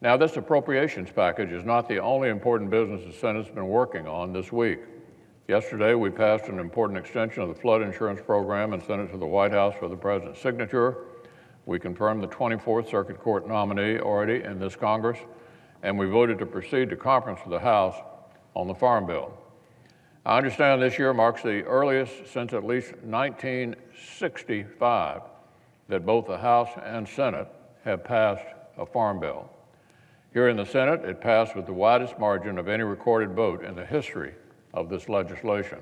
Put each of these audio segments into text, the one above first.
Now, this appropriations package is not the only important business the Senate's been working on this week. Yesterday, we passed an important extension of the flood insurance program and sent it to the White House for the President's signature. We confirmed the 24th Circuit Court nominee already in this Congress, and we voted to proceed to conference with the House on the Farm Bill. I understand this year marks the earliest since at least 1965 that both the House and Senate have passed a Farm Bill. Here in the Senate, it passed with the widest margin of any recorded vote in the history of this legislation.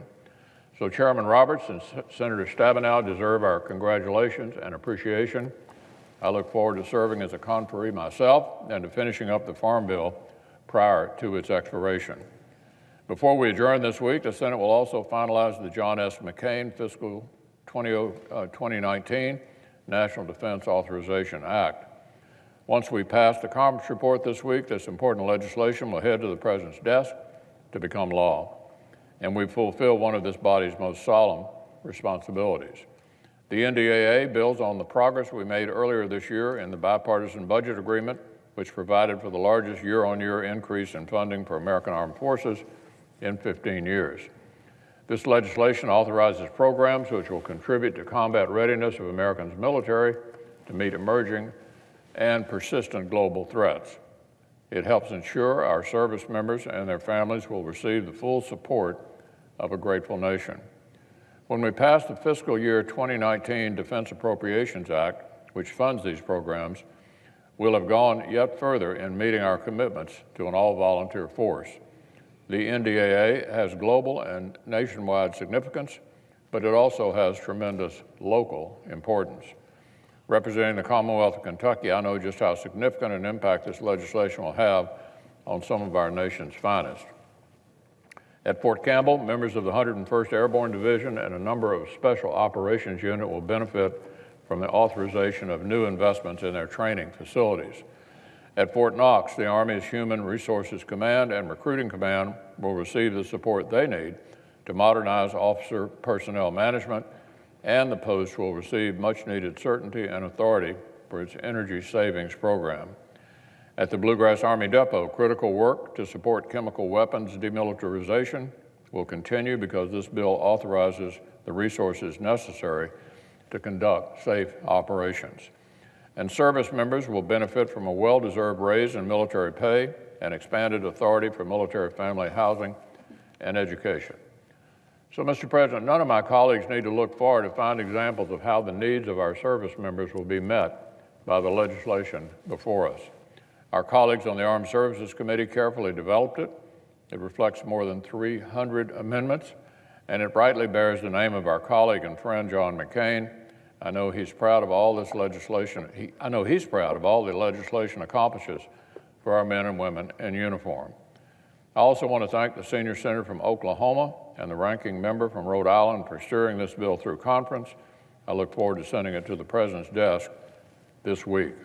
So Chairman Roberts and Senator Stabenow deserve our congratulations and appreciation. I look forward to serving as a conferee myself and to finishing up the Farm Bill prior to its expiration. Before we adjourn this week, the Senate will also finalize the John S. McCain fiscal 2019 National Defense Authorization Act. Once we pass the conference report this week, this important legislation will head to the President's desk to become law, and we fulfill one of this body's most solemn responsibilities. The NDAA builds on the progress we made earlier this year in the bipartisan budget agreement, which provided for the largest year-on-year increase in funding for American Armed Forces in 15 years. This legislation authorizes programs which will contribute to combat readiness of Americans' military to meet emerging and persistent global threats. It helps ensure our service members and their families will receive the full support of a grateful nation. When we pass the fiscal year 2019 Defense Appropriations Act, which funds these programs, we'll have gone yet further in meeting our commitments to an all-volunteer force. The NDAA has global and nationwide significance, but it also has tremendous local importance. Representing the Commonwealth of Kentucky, I know just how significant an impact this legislation will have on some of our nation's finest. At Fort Campbell, members of the 101st Airborne Division and a number of Special Operations Unit will benefit from the authorization of new investments in their training facilities. At Fort Knox, the Army's Human Resources Command and Recruiting Command will receive the support they need to modernize officer personnel management, and the post will receive much-needed certainty and authority for its energy savings program. At the Bluegrass Army Depot, critical work to support chemical weapons demilitarization will continue because this bill authorizes the resources necessary to conduct safe operations. And service members will benefit from a well-deserved raise in military pay and expanded authority for military family housing and education. So, Mr. President, none of my colleagues need to look far to find examples of how the needs of our service members will be met by the legislation before us. Our colleagues on the Armed Services Committee carefully developed it. It reflects more than 300 amendments, and it brightly bears the name of our colleague and friend, John McCain. I know he's proud of all this legislation. He's proud of all the legislation accomplishes for our men and women in uniform. I also want to thank the senior senator from Oklahoma and the ranking member from Rhode Island for steering this bill through conference. I look forward to sending it to the President's desk this week.